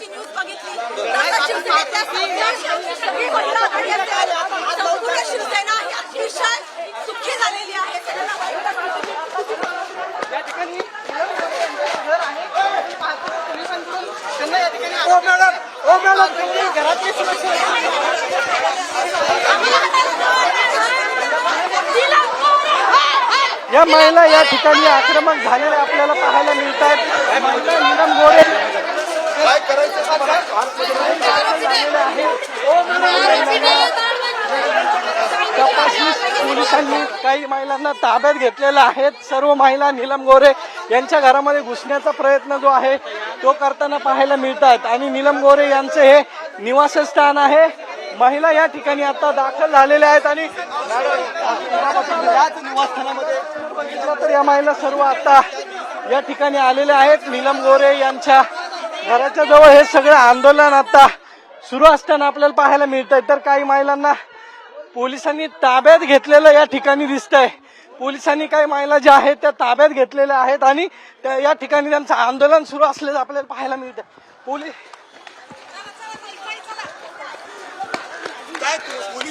News बघितली संपूर्ण शिवसेना ही अतिशय सुखी झालेली आहे. या महिला या ठिकाणी आक्रमक झालेल्या आपल्याला पाहायला मिळत आहेत. महिला नीलम गोरे काय करायचं तपासणी पोलिसांनी काही महिलांना ताब्यात घेतलेला आहे. सर्व महिला नीलम गोरे यांच्या घरामध्ये घुसण्याचा प्रयत्न जो आहे तो करताना पाहायला मिळतात आणि नीलम गोरे यांचे हे निवासस्थान आहे. महिला या ठिकाणी आता दाखल झालेल्या आहेत आणि याच निवासस्थानामध्ये बघितलं तर या महिला सर्व आता या ठिकाणी आलेल्या आहेत. नीलम गोरे यांच्या घराच्या जवळ हे सगळं आंदोलन आता सुरू असताना आपल्याला पाहायला मिळत आहे. तर काही महिलांना पोलिसांनी ताब्यात घेतलेलं या ठिकाणी दिसतंय. पोलिसांनी काही महिला ज्या आहेत त्या ताब्यात घेतलेल्या आहेत आणि या ठिकाणी त्यांचं आंदोलन सुरू असलेलं आपल्याला पाहायला मिळत आहे.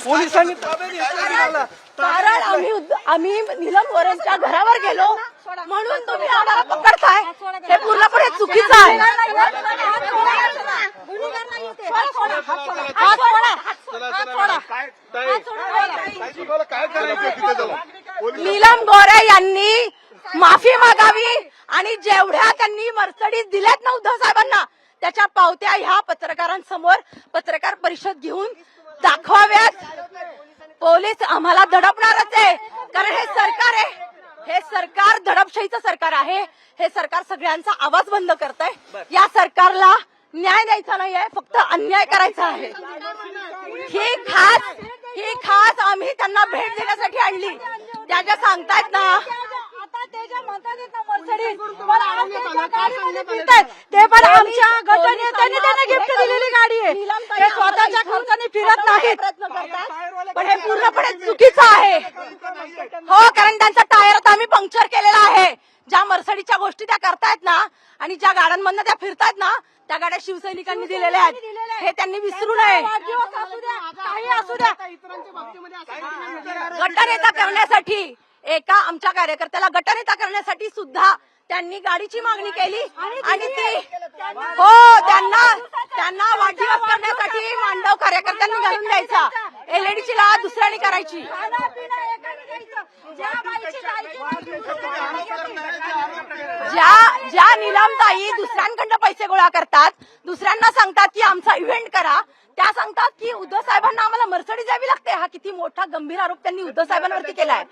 पोलिसांनी ताब्यात घेतलं कारण आम्ही नीलम गोरेंच्या घरावर गेलो म्हणून तुम्ही आम्हाला पकडताय, हे पूर्णपणे चुकीचं आहे. नीलम गोरे यांनी माफी मागावी आणि जेवढ्या त्यांनी मर्सिडीज दिल्यात ना उद्धव साहेबांना त्याच्या पावत्या ह्या पत्रकारांसमोर पत्रकार परिषद घेऊन दाखवाव्यात. पोलीस आम्हाला दडपणारच आहे कारण हे सरकार आहे, हे सरकार दडपशाहीचं सरकार आहे. हे सरकार सगळ्यांचा आवाज बंद करतंय. या सरकारला न्याय द्यायचा नाहीये, फक्त अन्याय करायचा आहे. ही खास आम्ही त्यांना भेट देण्यासाठी आणली. त्या ज्या सांगतायत ना ते पण आमच्या गटनेत्यांनी त्यांना गिफ्ट दिलेली गाडी आहे. ते स्वतःच्या खर्चाने फिरत नाहीत, पण हे पूर्णपणे चुकीचं आहे. हो, कारण त्यांचा टायर आता आम्ही पंक्चर केलेला आहे. ज्या मर्सिडीजच्या गोष्टी त्या करतायत ना आणि ज्या गाड्यांमधनं त्या फिरतायत ना त्या गाड्या शिवसैनिकांनी दिलेल्या आहेत, हे त्यांनी विसरू नये. काही असू द्या, गटनेता करण्यासाठी एका आमच्या कार्यकर्त्याला गटनेता करण्यासाठी सुद्धा त्यांनी गाडीची मागणी केली आणि ती हो त्यांना वाढदिवस करण्यासाठी मांडव कार्यकर्त्यांनी घालून द्यायचा. एलईडीची लाट दुसऱ्याने करायची. ज्या नीलमताई दुसऱ्यांकडनं पैसे गोळा करतात, दुसऱ्यांना सांगतात की आमचा इव्हेंट करा, त्या सांगतात की उद्धव साहेबांना आम्हाला मर्सिडीज द्यावी लागते. हा किती मोठा गंभीर आरोप त्यांनी उद्धव साहेबांवरती केलाय.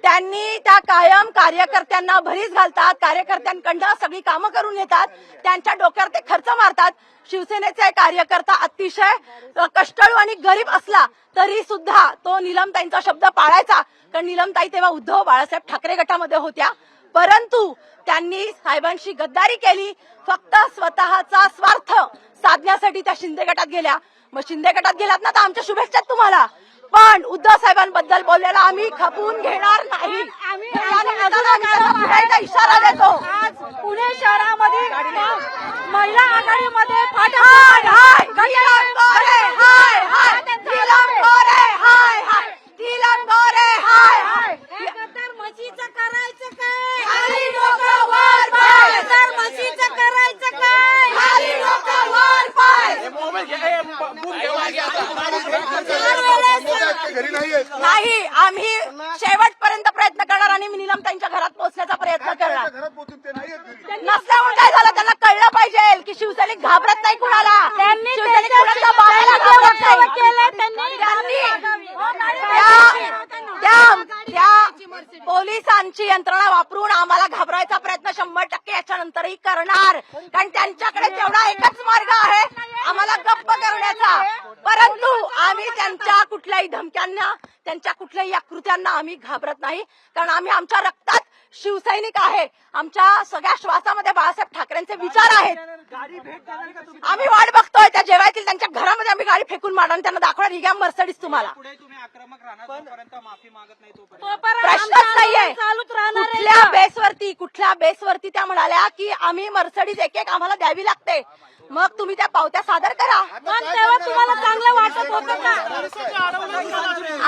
त्यांनी त्या कायम कार्यकर्त्यांना भरीस घालतात, कार्यकर्त्यांकडनं सगळी कामं करून येतात, त्यांच्या डोक्यावर ते खर्च मारतात. शिवसेनेचा कार्यकर्ता अतिशय कष्टाळू आणि गरीब असला तरी सुद्धा तो नीलमताईंचा शब्द पाळायचा, कारण नीलमताई तेव्हा उद्धव बाळासाहेब ठाकरे गटामध्ये होत्या. परंतु त्यांनी साहेबांशी गद्दारी केली. फक्त स्वतःचा स्वार्थ साधण्यासाठी त्या शिंदे गटात गेल्या. मग शिंदे गटात गेलात ना तर आमच्या शुभेच्छा तुम्हाला, पण उद्धव साहेबांबद्दल बोललेला आम्ही खपवून घेणार नाही. इशारा देतो. आज पुणे शहरामध्ये महिला आघाडीमध्ये म्हशीचं करायचं काय, म्हशीचं करायचं काय, नाही. आम्ही शेवटपर्यंत प्रयत्न करणार आणि नीलमताईंच्या घरात पोहोचण्याचा प्रयत्न करणार. नसल्यामुळे काय झालं त्यांना कळलं पाहिजे की शिवसैनिक घाबरत नाही कुणाला. शिवसैनिक कुणाच्या बाळाला घाबरत नाही. त्या पोलिसांची यंत्रणा वापरून आम्हाला घाबरायचा प्रयत्न 100% याच्यानंतरही करणार, कारण त्यांच्याकडे तेवढा एकच मार्ग आहे आम्हाला गप्प करण्याचा. परंतु आम्ही त्यांच्या कुठल्याही धमक्यांना, त्यांच्या कुठल्याही या कृत्यांना आम्ही घाबरत नाही, कारण आम्ही आमच्या रक्तात शिवसैनिक आहे. आमच्या सगळ्या श्वासामध्ये बाळासाहेब ठाकरेंचे विचार आहेत. आम्ही वाट बघतोय त्या जेव्हा येतील त्यांच्या घरामध्ये आम्ही गाडी फेकून मारणार आणि त्यांना दाखवणार ही घ्या मर्सडीज तुम्हाला. पुढे तुम्ही आक्रमक राहणार जोपर्यंत माफी मागत नाही तोपर्यंत. प्रश्नच नाहीये. कुठल्या बेसवरती त्या म्हणाल्या की आम्ही मर्सडीज एक एक आम्हाला द्यावी लागते. मग तुम्ही त्या पावत्या सादर करा. पण तेव्हा तुम्हाला चांगलं वाटत होतं का?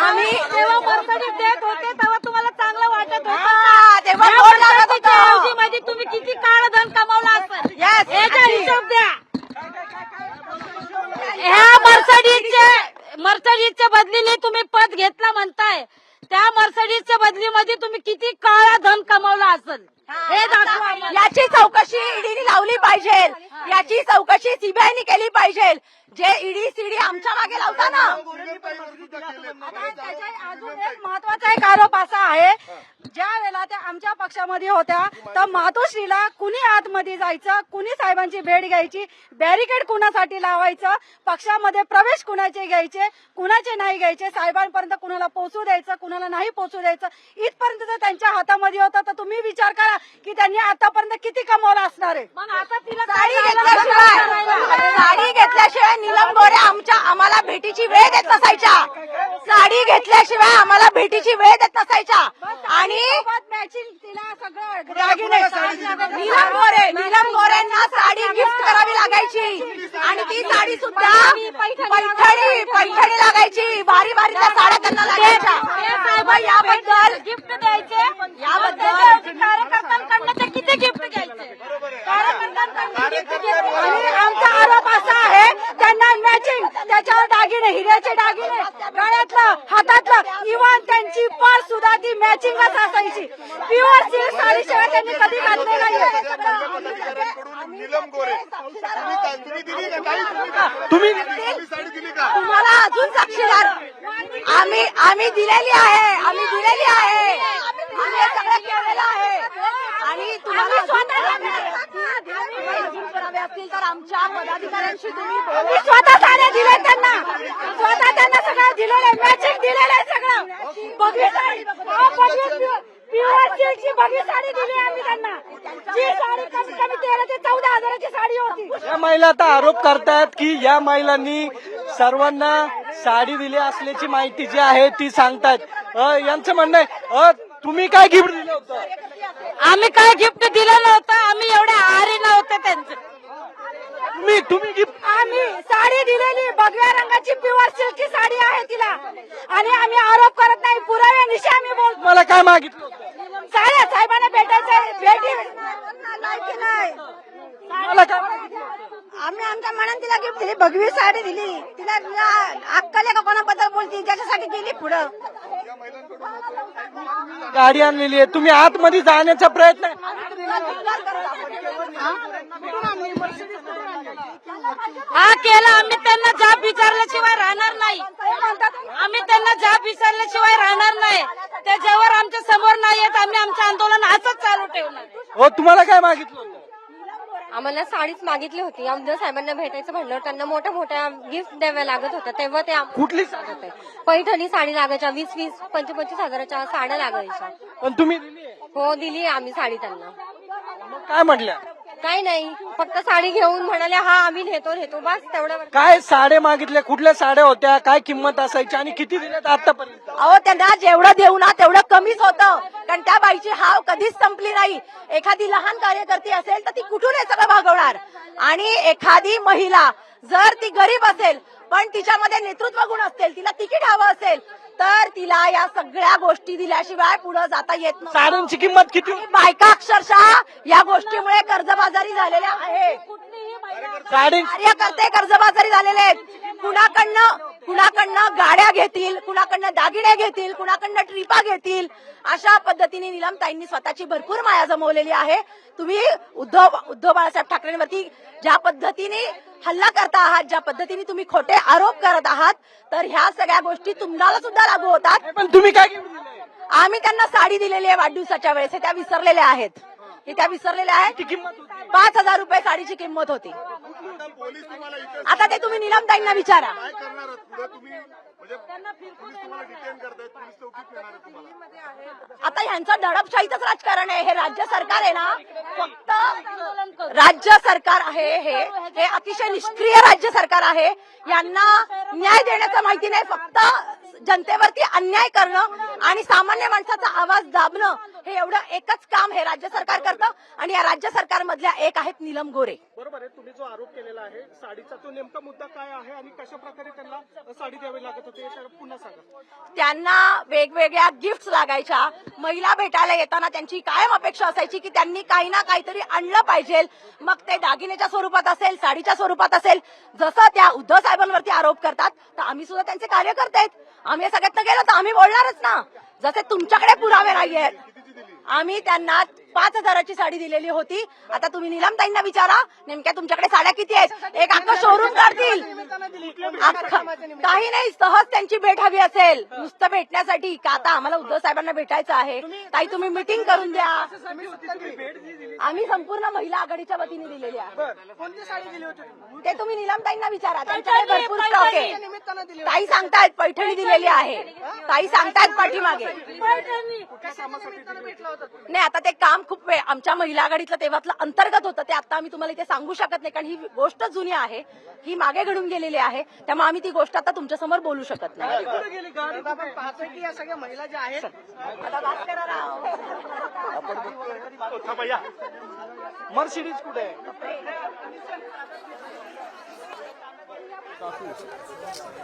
आम्ही तेव्हा मर्सडीज देत होते तेव्हा तुम्हाला चांगलं वाटत होतं हा, तेव्हा गोड लागत होतं. मध्ये तुम्ही किती काळ धन कमावलं असेल Yes, याचा अगदी. हिशोब द्या. ह्या मर्सडीजच्या बदलीने तुम्ही पद घेतला म्हणताय, त्या मर्सडीजच्या बदलीमध्ये तुम्ही किती काळा धन कमावला असेल हे दाखवा आम्हाला. याची चौकशी ईडीने लावली पाहिजे. याची चौकशी सीबीआयने केली पाहिजे. जे ईडी सीडी आमच्या मागे लावता ना. अजून एक महत्वाचा एक आरोप असा आहे, ज्या वेळेला त्या आमच्या पक्षामध्ये होत्या तर मातोश्रीला कुणी आतमध्ये जायचं, कुणी साहेबांची भेट घ्यायची, बॅरिकेड कुणासाठी लावायचं, पक्षामध्ये प्रवेश कुणाचे घ्यायचे, कुणाचे नाही घ्यायचे, साहेबांपर्यंत कुणाला पोहोचू द्यायचं, कुणाला नाही पोहोचू द्यायचं, इथपर्यंत जर त्यांच्या हातामध्ये होतं तर तुम्ही विचार करा की त्यांनी आतापर्यंत किती कमावलं असणार आहे. मग आता तिला साडी घेतल्याशिवाय नीलम गोरे आम्हाला भेटीची वेळ देत नसायच्या. साडी घेतल्याशिवाय आम्हाला भेटीची वेळ देत नसायच्या. आणि मॅचिंग तिला सगळं दागिने नीलम गोरेंना साडी गिफ्ट करावी लागायची आणि ती साडी सुद्धा पैठणी लागायची. भारी भारीच्या साड्या त्यांना लागायच्या. मग याबद्दल गिफ्ट द्यायचे, याबद्दल कार्यकर्त्यांकडनं ते किती गिफ्ट घ्यायचे, आणि आमचा आरोप असा आहे त्यांना मॅचिंग त्याच्यावर दागिने, हिऱ्याचे दागिने, गळ्यातलं, हातातलं, इव्हन त्यांची पर्स सुद्धा ती मॅचिंगच असायची. प्युअर सिल्क साडीशिवाय त्यांनी कधी घातले नाहीये. नीलम गोरे तुम्ही दिली का नाही? तुम्ही साडी दिली का? तुम्हाला अजून साक्षीदार आम्ही दिलेली आहे. आम्ही हे सगळं केलेलं आहे. आणि तुम्हाला पुरावे असतील तर आमच्या पदाधिकाऱ्यांशी तुम्ही मी स्वतः साड्या दिल्या त्यांना, स्वतः त्यांना सगळं दिलेलं आहे, मॅचिंग दिलेलं आहे सगळं. बघी साडी, प्युअर सिल्कची बघी साडी दिली आम्ही त्यांना. जी साडी कमीत कमी 13,000 ते 14,000ची साडी होती. या महिला आता आरोप करतायत की या महिलांनी सर्वांना साडी दिली असल्याची माहिती जी आहे ती सांगतायत. यांचं म्हणणं आहे तुम्ही काय गिफ्ट दिलं होतं? आम्ही काय गिफ्ट दिलं नव्हतं, आम्ही एवढे आहारी नव्हते त्यांचे. तुम्ही गिफ्ट आम्ही साडी दिलेली भगव्या रंगाची प्युअर सिल्कची साडी आहे तिला. आणि आम्ही आरोप करत नाही, पुराव्यानिशी आम्ही बोलतो. मला काय मागितलं होतं? साऱ्या साहेबांना भेटायचं, भेटी नाही. मला काय मागितलं? आम्ही आमच्या मनात तिला गिफ्ट दिली, भगवी साडी दिली तिला. अक्कल का कोणाबद्दल बोलती, ज्याच्यासाठी गेली पुढं. गाडी आणलेली आहे, तुम्ही आतमध्ये जाण्याचा प्रयत्न हा केला. आम्ही त्यांना जाब विचारल्याशिवाय राहणार नाही. आम्ही त्यांना जाब विचारल्याशिवाय राहणार नाही. त्याच्यावर आमच्या समोर नाही येत, आम्ही आमचं आंदोलन असंच चालू ठेवणार. हो तुम्हाला काय मागितलं होतं? आम्हाला साडीच मागितली होती. आमच्या साहेबांना भेटायचं म्हणलं त्यांना मोठ्या मोठ्या गिफ्ट द्याव्या लागत होत्या, तेव्हा ते कुठली होते. पैठणी साडी लागायच्या, 20-20, 25-25 हजाराच्या साड्या लागायच्या. पण तुम्ही दिली आहे? हो दिली आम्ही साडी त्यांना. मग काय म्हटल्या? काही नाही, फक्त साडी घेऊन म्हणाले हा आम्ही नेतो बस तेवढ्या. काय साड्या मागितल्या, कुठल्या साड्या होत्या, काय किंमत असायची आणि किती दिल्यात आतापर्यंत? अहो त्यांना जेवढं देऊ ना तेवढं कमीच होतं. कारण त्या बाईची हाव कधीच संपली नाही. एखादी लहान कार्यकर्ती असेल तर ती कुठून हे सगळं भागवणार. आणि एखादी महिला जर ती गरीब असेल पण तिच्यामध्ये नेतृत्व गुण असतील, तिला तिकीट हवं असेल तर तिला या सगळ्या गोष्टी दिल्याशिवाय पुढे जाता येत नाही. साड्यांची किंमत किती? बायका अक्षरशः या गोष्टीमुळे कर्जबाजारी झालेल्या आहेत. साडी कार्यकर्ते कर्जबाजारी झालेले आहेत. कुणाकडनं गाड्या घेतील, कुणाकडनं दागिने घेतील, कुणाकडनं ट्रिपा घेतील. अशा पद्धतीने नीलमताईंनी स्वतःची भरपूर माया जमवलेली आहे. तुम्ही उद्धव बाळासाहेब ठाकरेंवरती ज्या पद्धतीने हल्ला करता आहात, ज्या पद्धतीने तुम्ही खोटे आरोप करत आहात, तर ह्या सगळ्या गोष्टी तुम्हाला सुद्धा लागू होतात. पण तुम्ही काय गिफ्ट दिलंय? आम्ही त्यांना साडी दिलेली आहे वाढदिवसाच्या वेळेस. हे त्या विसरलेल्या आहेत. किती किंमत होती? 5,000 रुपये साडीची किंमत होती. पोलीस तुम्हाला इथे आता ते तुम्ही नीलमताईंना विचारा. काय करणार आहात पुढे? तुम्ही त्यांना फिरकू देणार नाही. आता ह्यांचं दडपशाहीचंच राजकारण आहे. हे राज्य सरकार आहे ना, फक्त राज्य सरकार आहे. हे अतिशय निष्क्रिय राज्य सरकार आहे. यांना न्याय देण्याचं माहिती नाही, फक्त जनतेवरती अन्याय करणं आणि सामान्य माणसाचा आवाज दाबणं, हे एवढं एकच काम हे राज्य सरकार करतं. आणि या राज्य सरकारमधल्या एक आहेत नीलम गोरे. बरोबर आहे. तुम्ही जो आरोप केलेला आहे साडीचा, तो नेमका मुद्दा काय आहे आणि कशा प्रकारे त्यांना साडी द्यावी लागत होती हे पुन्हा सांगा. त्यांना वेगवेगळ्या गिफ्ट लागायच्या. महिला भेटायला येताना त्यांची कायम अपेक्षा असायची की त्यांनी काही ना काहीतरी आणलं पाहिजे. मग ते दागिन्याच्या स्वरूपात असेल, साडीच्या स्वरूपात असेल. जसं त्या उद्धव साहेबांवरती आरोप करतात, तर आम्ही सुद्धा त्यांचे कार्यकर्ते आहेत. आम्ही सगळ्यातनं गेलो तर आम्ही बोलणारच ना. जसे तुमच्याकडे पुरावे नाहीयेत. आम्ही त्यांना 5,000ची साडी दिलेली होती. आता तुम्ही नीलमताईंना विचारा, नेमक्या तुमच्याकडे साड्या किती आहेत. एक अख्खं शोरूम काढतील. काही नाही, सहज त्यांची भेट हवी असेल, नुसतं भेटण्यासाठी का आता आम्हाला उद्धव साहेबांना भेटायचं आहे, ताई तुम्ही मीटिंग करून द्या. आम्ही संपूर्ण महिला आघाडीच्या वतीने दिलेली आहे. कोणती साडी दिली होती? ते तुम्ही नीलमताईंना विचारा, त्यांच्याकडे भरपूर स्टॉक आहे. ताई सांगतायत पैठणी दिलेली आहे. ताई सांगतायत पाठीमागे. नाही, आता ते काम खूप वेळ आमच्या महिला आघाडीतलं तेव्हातलं अंतर्गत होतं, ते आता आम्ही तुम्हाला इथे सांगू शकत नाही, कारण ही गोष्ट जुनी आहे. ही मागे घडून गेलेली आहे. त्यामुळे आम्ही ती गोष्ट आता तुमच्या समोर बोलू शकत नाही. कुठे गेली गाडी? आपण पाहतोय की या सगळ्या महिला ज्या आहेत, आता बात करा राव. मर्सिडीज कुठे आहे?